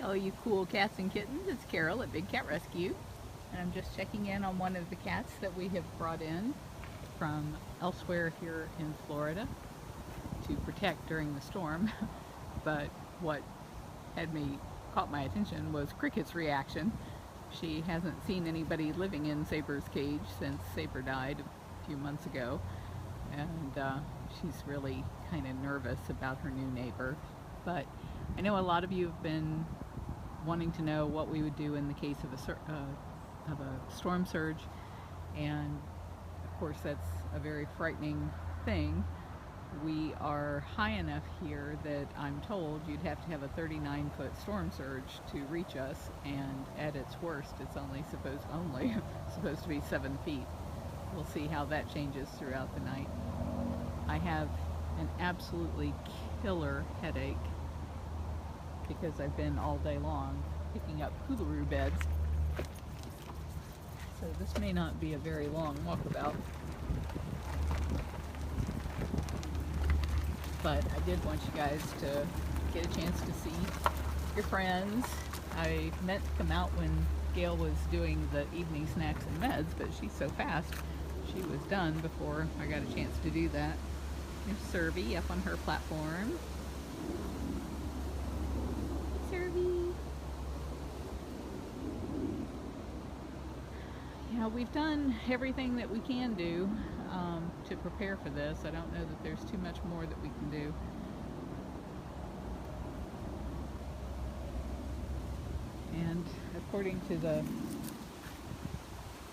all you cool cats and kittens. It's Carol at Big Cat Rescue, and I'm just checking in on one of the cats that we have brought in from elsewhere here in Florida to protect during the storm. But what caught my attention was Cricket's reaction. She hasn't seen anybody living in Saber's cage since Saber died a few months ago, and she's really kind of nervous about her new neighbor. But I know a lot of you have been wanting to know what we would do in the case of a storm surge, and of course that's a very frightening thing. We are high enough here that I'm told you'd have to have a 39-foot storm surge to reach us, and at its worst it's only supposed to be 7 feet. We'll see how that changes throughout the night. I have an absolutely killer headache because I've been all day long picking up koolaroo beds. So this may not be a very long walkabout, but I did want you guys to get a chance to see your friends. I meant to come out when Gail was doing the evening snacks and meds, but she's so fast, she was done before I got a chance to do that. There's Serby up on her platform. Serby. Yeah, we've done everything that we can do to prepare for this. I don't know that there's too much more that we can do. And according to the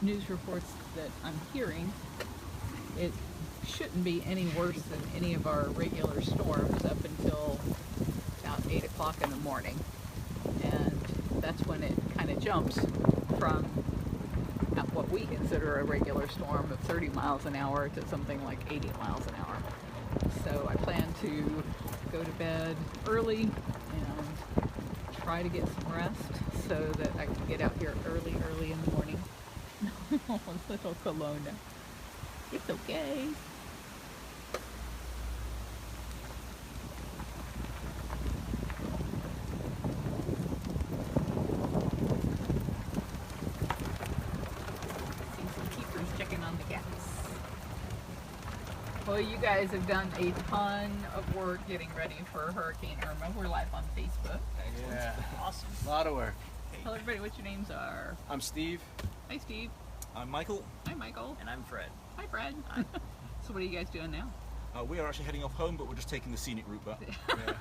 news reports that I'm hearing, it shouldn't be any worse than any of our regular storms up until about 8 o'clock in the morning. And that's when it kind of jumps from what we consider a regular storm of 30 miles an hour to something like 80 miles an hour. So I plan to go to bed early and try to get some rest so that I can get out here early in the morning. Oh, little Kelowna. It's okay. Well, you guys have done a ton of work getting ready for Hurricane Irma. We're live on Facebook. Yeah. Awesome. A lot of work. Tell everybody what your names are. I'm Steve. Hi, Steve. I'm Michael. Hi, Michael. And I'm Fred. Hi, Fred. Hi. So what are you guys doing now? We are actually heading off home, but we're just taking the scenic route back. Yeah.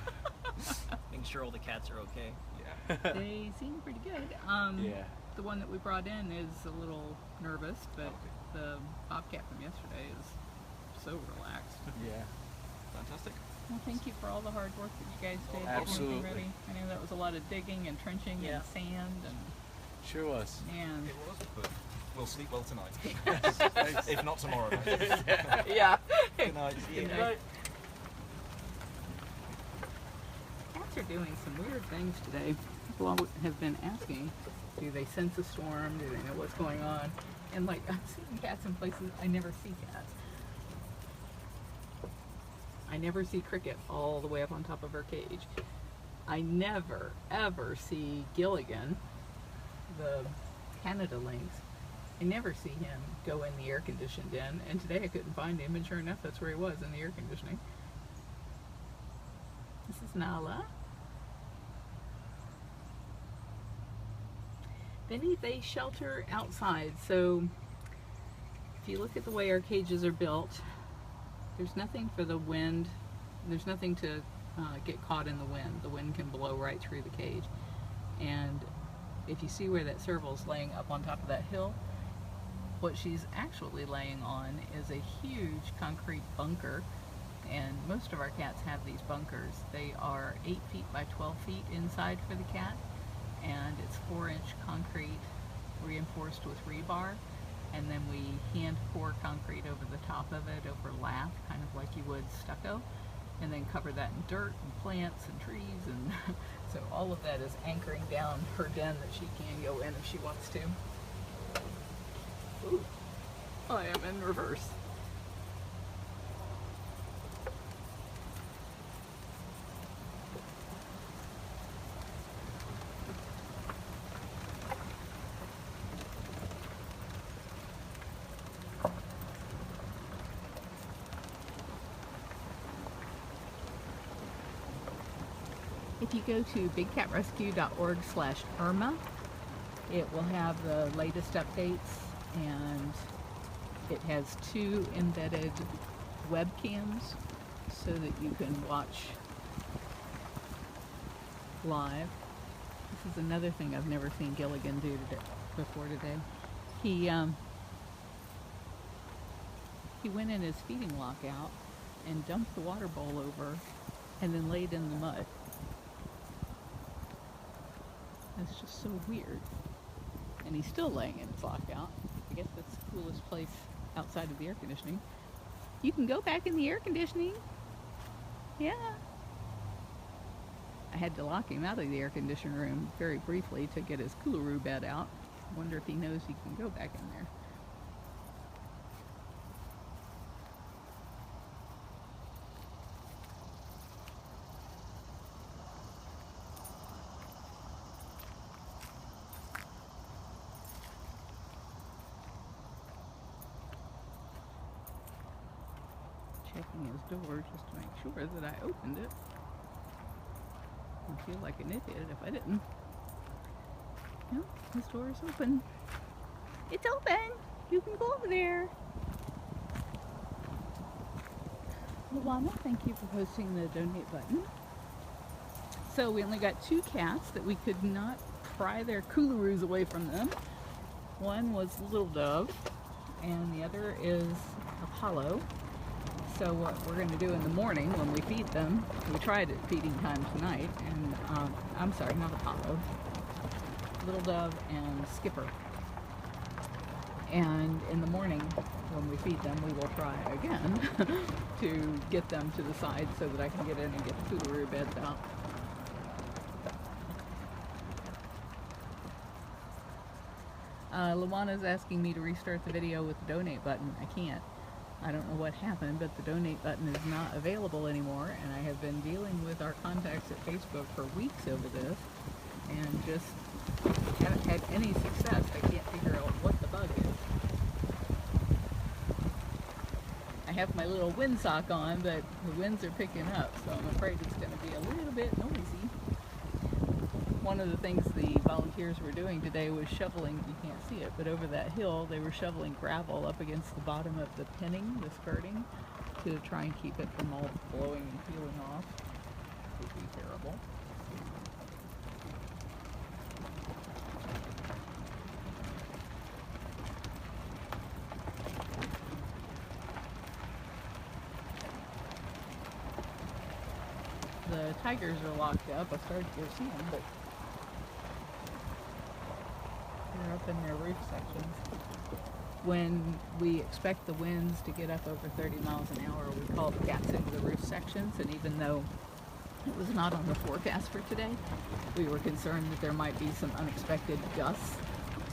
Making sure all the cats are okay. Yeah. They seem pretty good. Yeah. The one that we brought in is a little nervous, but Okay. the bobcat from yesterday is so relaxed. Yeah. Fantastic. Well, thank you for all the hard work that you guys did. Absolutely. Getting everything ready. I know that was a lot of digging and trenching and sand and Sure was. man. It was, but we'll sleep well tonight. If not tomorrow. Yeah. Good night. Good night. Cats are doing some weird things today. People have been asking, do they sense a storm? Do they know what's going on? And like, I'm seeing cats in places I never see cats. I never see Cricket all the way up on top of her cage. I never, ever see Gilligan, the Canada lynx. I never see him go in the air-conditioned in, and today I couldn't find him, and sure enough, that's where he was, in the air conditioning. This is Nala. They shelter outside, so if you look at the way our cages are built, there's nothing for the wind, there's nothing to get caught in the wind. The wind can blow right through the cage. And if you see where that serval's laying up on top of that hill, what she's actually laying on is a huge concrete bunker, and most of our cats have these bunkers. They are 8 feet by 12 feet inside for the cat, and it's 4-inch concrete reinforced with rebar, and then we hand pour concrete over the top of it, over lath, kind of like you would stucco, and then cover that in dirt and plants and trees, and so all of that is anchoring down her den that she can go in if she wants to. Ooh, I am in reverse. If you go to bigcatrescue.org/Irma, it will have the latest updates, and it has 2 embedded webcams so that you can watch live. This is another thing I've never seen Gilligan do before today. He went in his feeding lockout and dumped the water bowl over and then laid in the mud. That's just so weird. And he's still laying in his lockout. I guess that's the coolest place outside of the air conditioning. You can go back in the air conditioning. Yeah. I had to lock him out of the air conditioning room very briefly to get his coolaroo bed out. Wonder if he knows he can go back in there. Checking his door just to make sure that I opened it. I'd feel like an idiot if I didn't. No, his door is open. It's open! You can go over there. Luana, thank you for posting the donate button. So we only got 2 cats that we could not pry their coolaroos away from them. One was Little Dove, and the other is Apollo. So what we're going to do in the morning when we feed them, we tried at feeding time tonight, and I'm sorry, not Apollo, Little Dove and Skipper. And in the morning when we feed them, we will try again to get them to the side so that I can get in and get the coolaroo beds out. Luana's asking me to restart the video with the donate button. I can't. I don't know what happened, but the donate button is not available anymore, and I have been dealing with our contacts at Facebook for weeks over this, and just haven't had any success. I can't figure out what the bug is. I have my little windsock on, but the winds are picking up, so I'm afraid it's going to be a little bit noisy. One of the things the volunteers were doing today was shoveling, you can't see it, but over that hill they were shoveling gravel up against the bottom of the pinning, the skirting, to try and keep it from all blowing and peeling off. It would be terrible. The tigers are locked up. I started to go see them, but they're up in their roof sections. When we expect the winds to get up over 30 miles an hour, we call the cats into the roof sections, and even though it was not on the forecast for today, we were concerned that there might be some unexpected gusts,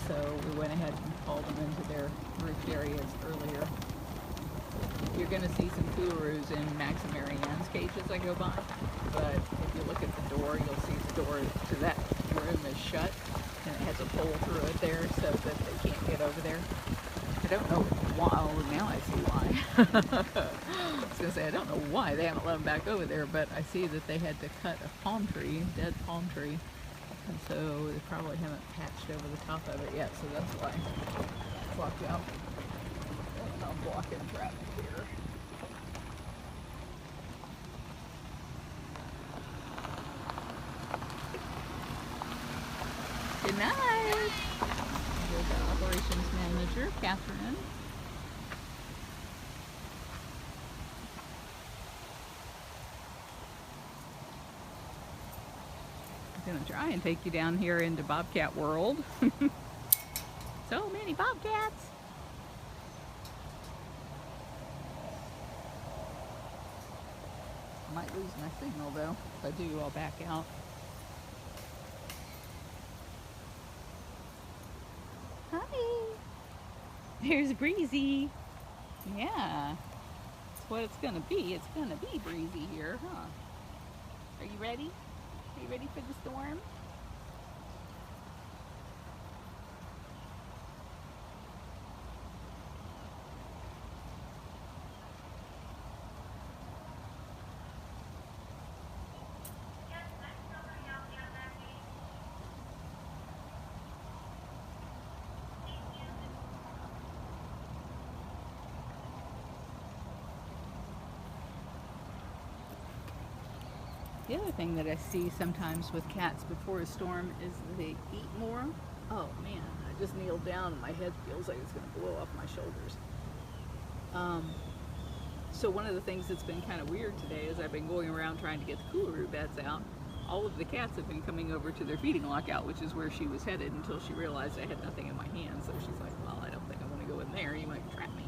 so we went ahead and called them into their roof areas earlier. You're going to see some coolaroos in Max and Marianne's cage as I go by, but if you look at the door, you'll see the door to that room is shut, and it has a pole through it there so that they can't get over there. I don't know why. Oh, now I see why. I was going to say, I don't know why they haven't let them back over there, but I see that they had to cut a palm tree, dead palm tree, and so they probably haven't patched over the top of it yet, so that's why it's locked out. And I'm blocking traffic here. Good night. There's our operations manager, Catherine. I'm gonna try and take you down here into Bobcat World. So many bobcats. I might lose my signal though. If I do, I'll back out. Hi! There's Breezy. Yeah. That's what it's gonna be. It's gonna be breezy here, huh? Are you ready? Are you ready for the storm? The other thing that I see sometimes with cats before a storm is they eat more. Oh man, I just kneeled down and my head feels like it's going to blow off my shoulders. So one of the things that's been kind of weird today is I've been going around trying to get the coolaroo beds out. All of the cats have been coming over to their feeding lockout, which is where she was headed, until she realized I had nothing in my hand. So she's like, well, I don't think I want to go in there. You might trap me.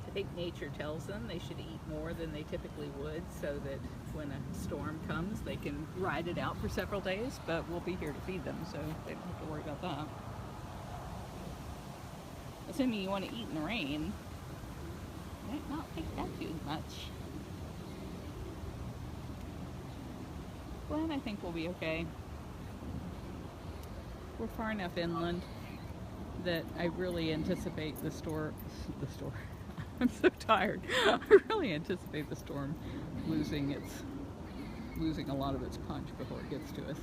I think nature tells them they should eat more than they typically would, so that when a storm comes they can ride it out for several days, but we'll be here to feed them, so they don't have to worry about that. Assuming you want to eat in the rain, might not take that too much. Well, I think we'll be okay. We're far enough inland that I really anticipate the storm. I'm so tired. I really anticipate the storm losing a lot of its punch before it gets to us.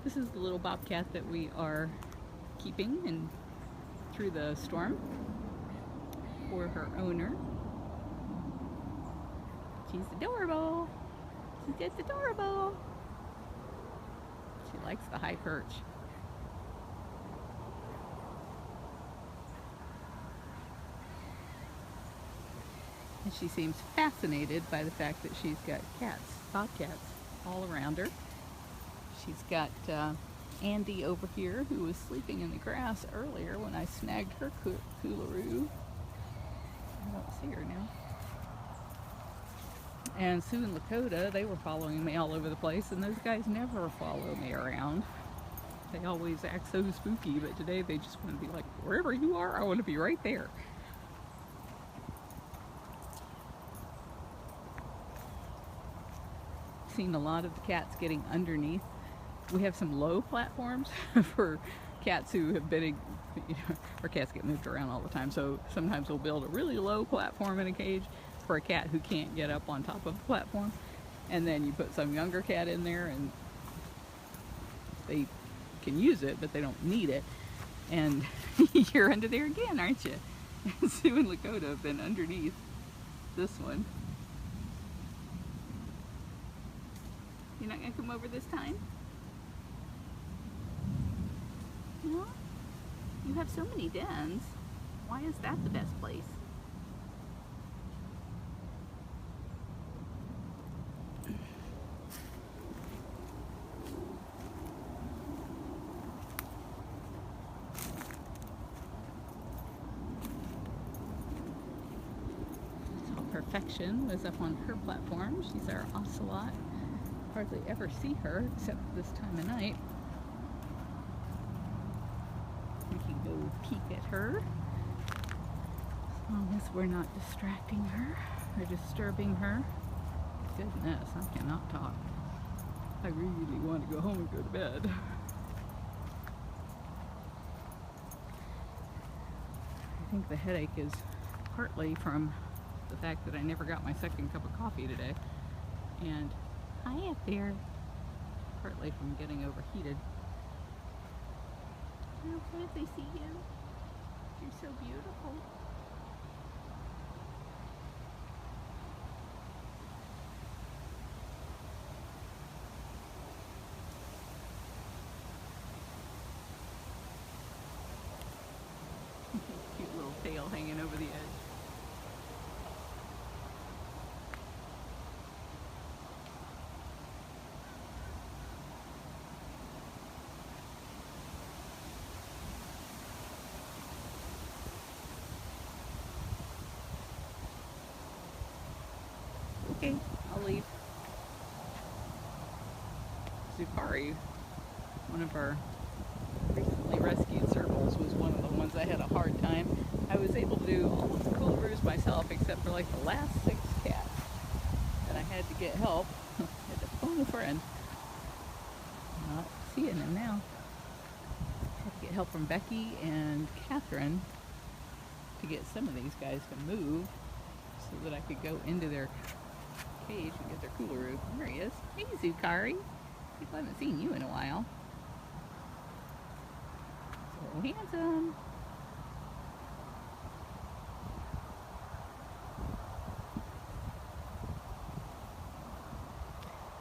This is the little bobcat that we are keeping and through the storm for her owner. She's adorable. She's just adorable. She likes the high perch. And she seems fascinated by the fact that she's got cats, bobcats, all around her. She's got Andy over here, who was sleeping in the grass earlier when I snagged her coolaroo. I don't see her now. And Sue and Lakota, they were following me all over the place, and those guys never follow me around. They always act so spooky, but today they just want to be like, wherever you are, I want to be right there. Seen a lot of the cats getting underneath. We have some low platforms for cats who have been, our cats get moved around all the time, so sometimes we'll build a really low platform in a cage for a cat who can't get up on top of the platform, and then you put some younger cat in there and they can use it, but they don't need it, and you're under there again, aren't you? Sue and Lakota have been underneath this one. You're not going to come over this time? No? You have so many dens. Why is that the best place? So Perfection was up on her platform. She's our ocelot. Hardly ever see her except this time of night. We can go peek at her as long as we're not distracting her or disturbing her. Goodness, I cannot talk. I really want to go home and go to bed. I think the headache is partly from the fact that I never got my second cup of coffee today, and hi up there, partly from getting overheated. How good they see you. You're so beautiful. Cute little tail hanging over the edge. Okay, I'll leave. Zukari, one of our recently rescued circles, was one of the ones I had a hard time. I was able to do all of the cooleroos myself except for like the last 6 cats. And I had to get help. I had to phone a friend. I'm not seeing him now. I had to get help from Becky and Catherine to get some of these guys to move so that I could go into their cage and get their coolaroo. There he is. Hey, Zukari. People haven't seen you in a while. So handsome.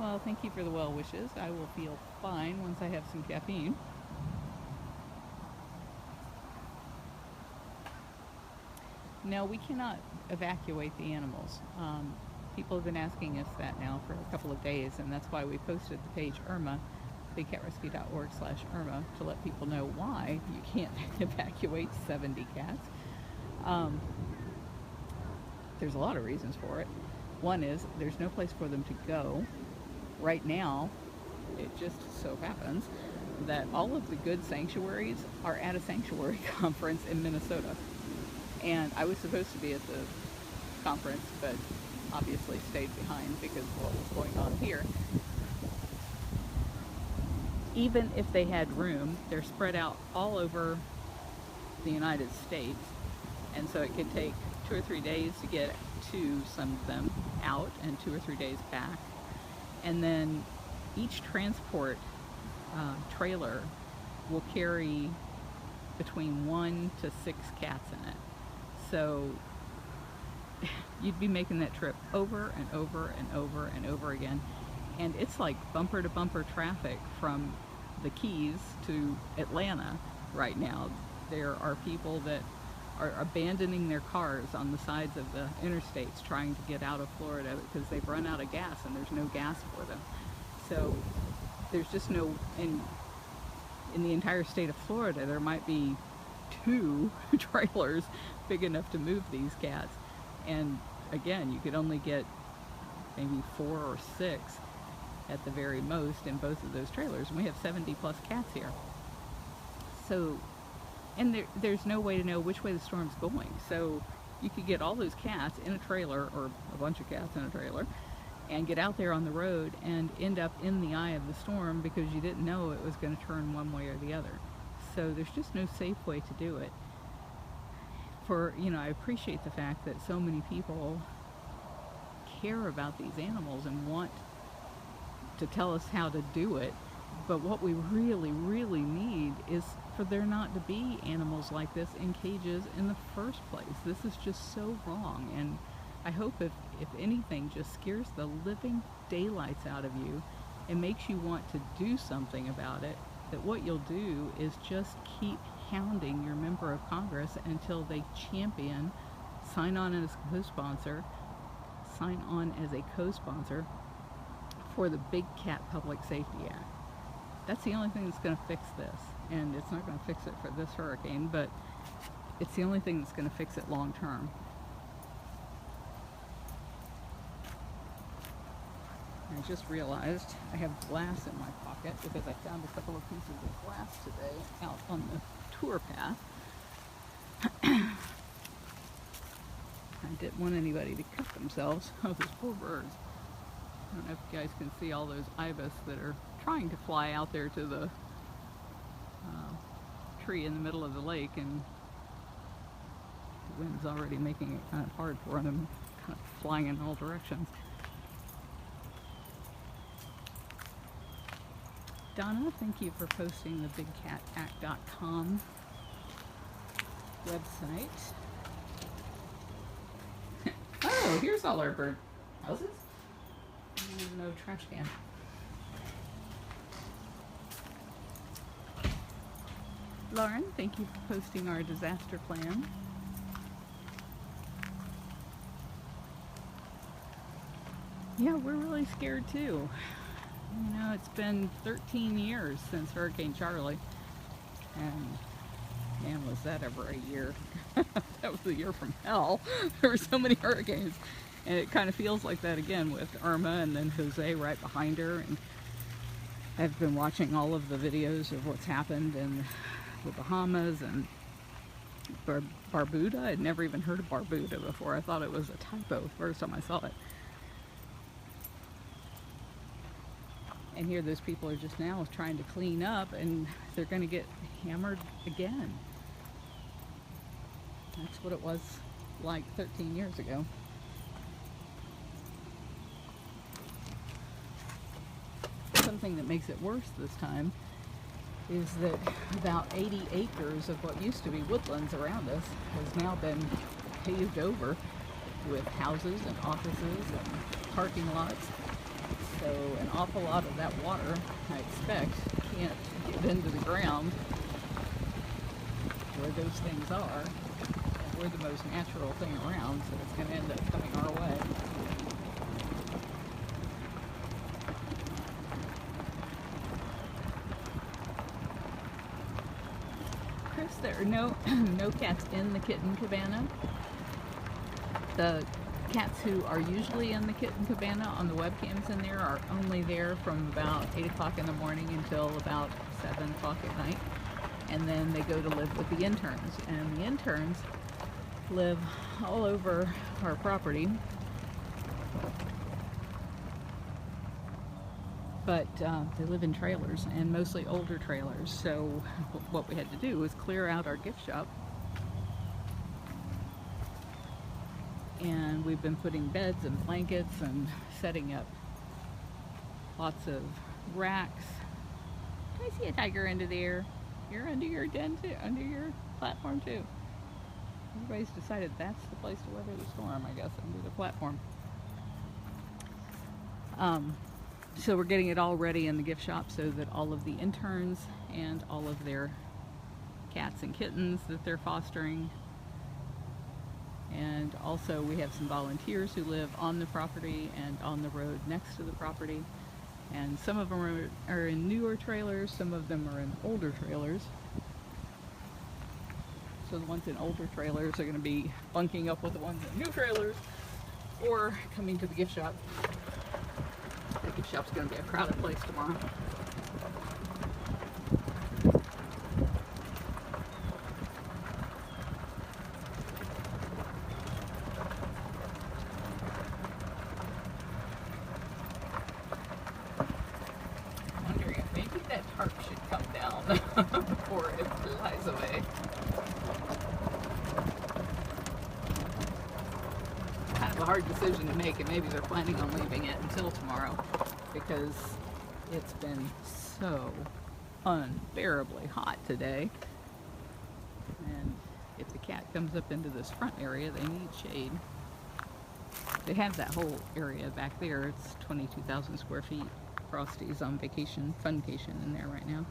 Well, thank you for the well wishes. I will feel fine once I have some caffeine. No, we cannot evacuate the animals. People have been asking us that now for a couple of days, and that's why we posted the page Irma, bigcatrescue.org/Irma, to let people know why you can't evacuate 70 cats. There's a lot of reasons for it. One is there's no place for them to go. Right now, it just so happens that all of the good sanctuaries are at a sanctuary conference in Minnesota. And I was supposed to be at the conference, but obviously stayed behind because of what was going on here. Even if they had room, they're spread out all over the United States, and so it could take 2 or 3 days to get to some of them out and 2 or 3 days back. And then each transport trailer will carry between 1 to 6 cats in it. So you'd be making that trip over and over and over and over again. And it's like bumper to bumper traffic from the Keys to Atlanta right now. There are people that are abandoning their cars on the sides of the interstates trying to get out of Florida because they've run out of gas and there's no gas for them. So there's just no, in the entire state of Florida, there might be 2 trailers big enough to move these cats. And again, you could only get maybe 4 or 6 at the very most in both of those trailers. And we have 70 plus cats here. So, and there's no way to know which way the storm's going. So you could get all those cats in a trailer, or a bunch of cats in a trailer, and get out there on the road and end up in the eye of the storm because you didn't know it was going to turn one way or the other. So there's just no safe way to do it. I appreciate the fact that so many people care about these animals and want to tell us how to do it, but what we really, really need is for there not to be animals like this in cages in the first place. This is just so wrong, and I hope if anything just scares the living daylights out of you and makes you want to do something about it, that what you'll do is just keep hounding your member of Congress until they champion, sign on as a co-sponsor for the Big Cat Public Safety Act. That's the only thing that's going to fix this, and it's not going to fix it for this hurricane, but it's the only thing that's going to fix it long term. I just realized I have glass in my pocket because I found a couple of pieces of glass today out on the tour path. I didn't want anybody to cut themselves. Oh, those poor birds. I don't know if you guys can see all those ibis that are trying to fly out there to the tree in the middle of the lake, and the wind's already making it kind of hard for them, kind of flying in all directions. Donna, thank you for posting the bigcatact.com website. Oh, here's all our bird houses. No trash can. Lauren, thank you for posting our disaster plan. Yeah, we're really scared too. You know, it's been 13 years since Hurricane Charlie, and man, was that ever a year. That was a year from hell. There were so many hurricanes, and it kind of feels like that again with Irma and then Jose right behind her. And I've been watching all of the videos of what's happened in the Bahamas and Barbuda. I'd never even heard of Barbuda before. I thought it was a typo the first time I saw it. And here those people are just now trying to clean up, and they're going to get hammered again. That's what it was like 13 years ago. Something that makes it worse this time is that about 80 acres of what used to be woodlands around us has now been paved over with houses and offices and parking lots. So an awful lot of that water, I expect, can't get into the ground where those things are. And we're the most natural thing around, so it's going to end up coming our way. Chris, there are no cats in the kitten cabana. The cats who are usually in the kitten cabana on the webcams in there are only there from about 8 o'clock in the morning until about 7 o'clock at night. And then they go to live with the interns. And the interns live all over our property. But they live in trailers, and mostly older trailers. So what we had to do was clear out our gift shop. And we've been putting beds and blankets and setting up lots of racks. Do I see a tiger under there? You're under your den too, under your platform too. Everybody's decided that's the place to weather the storm, I guess, under the platform. So we're getting it all ready in the gift shop so that all of the interns and all of their cats and kittens that they're fostering, and also we have some volunteers who live on the property and on the road next to the property, and some of them are in newer trailers, some of them are in older trailers. So the ones in older trailers are going to be bunking up with the ones in new trailers or coming to the gift shop. The gift shop's going to be a crowded place tomorrow. Tarp should come down before it flies away. Kind of a hard decision to make, and maybe they're planning on leaving it until tomorrow because it's been so unbearably hot today. And if the cat comes up into this front area, they need shade. They have that whole area back there. It's 22,000 square feet. Frosty's on vacation, funcation in there right now.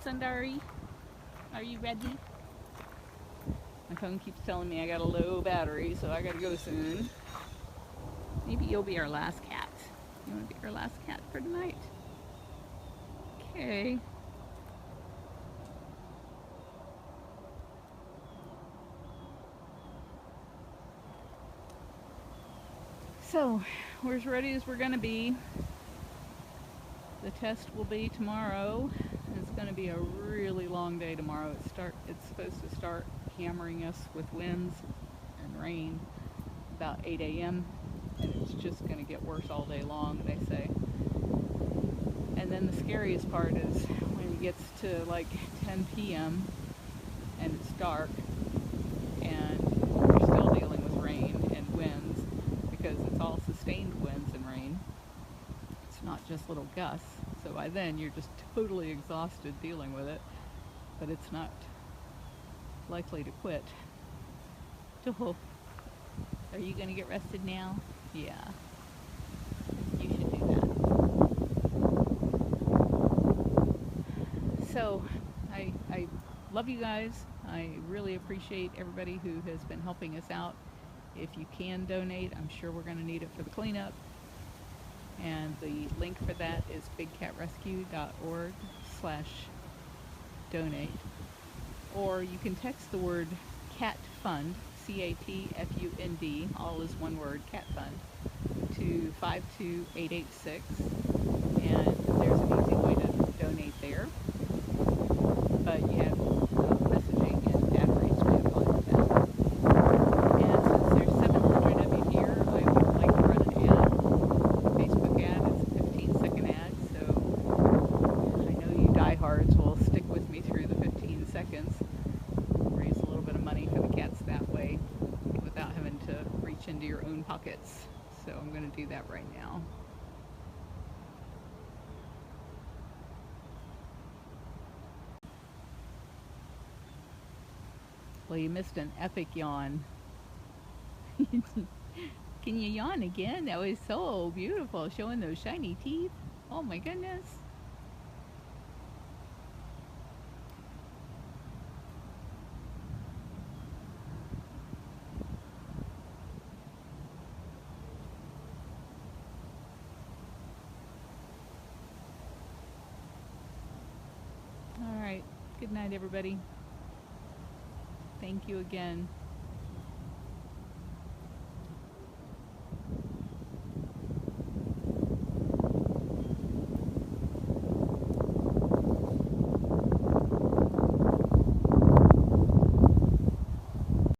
Sundari, are you ready? My phone keeps telling me I got a low battery, so I gotta go soon. Maybe you'll be our last cat. You wanna be our last cat for tonight? Okay. So, we're as ready as we're gonna be. The test will be tomorrow. It's going to be a really long day tomorrow. It's supposed to start hammering us with winds and rain about 8 a.m. and it's just going to get worse all day long, they say. And then the scariest part is when it gets to like 10 p.m. and it's dark and we're still dealing with rain and winds because it's all sustained winds and rain. It's not just little gusts. So by then you're just totally exhausted dealing with it, but it's not likely to quit. So, are you going to get rested now? Yeah, you should do that. So I love you guys. I really appreciate everybody who has been helping us out. If you can donate, I'm sure we're going to need it for the cleanup. And the link for that is bigcatrescue.org/donate. Or you can text the word CAT FUND, CATFUND, all is one word, CAT FUND, to 52886. And there's an easy way to donate there. But you have messaging and data rates way up on that. And since there's 700 of you here, I would like to run an ad. Facebook ad. It's a 15-second ad, so I know you diehards will stick with me through the 15 seconds. Raise a little bit of money for the cats that way without having to reach into your own pockets. So I'm going to do that right now. Well, you missed an epic yawn. Can you yawn again? That was so beautiful, showing those shiny teeth. Oh my goodness. All right. Good night, everybody. Thank you again.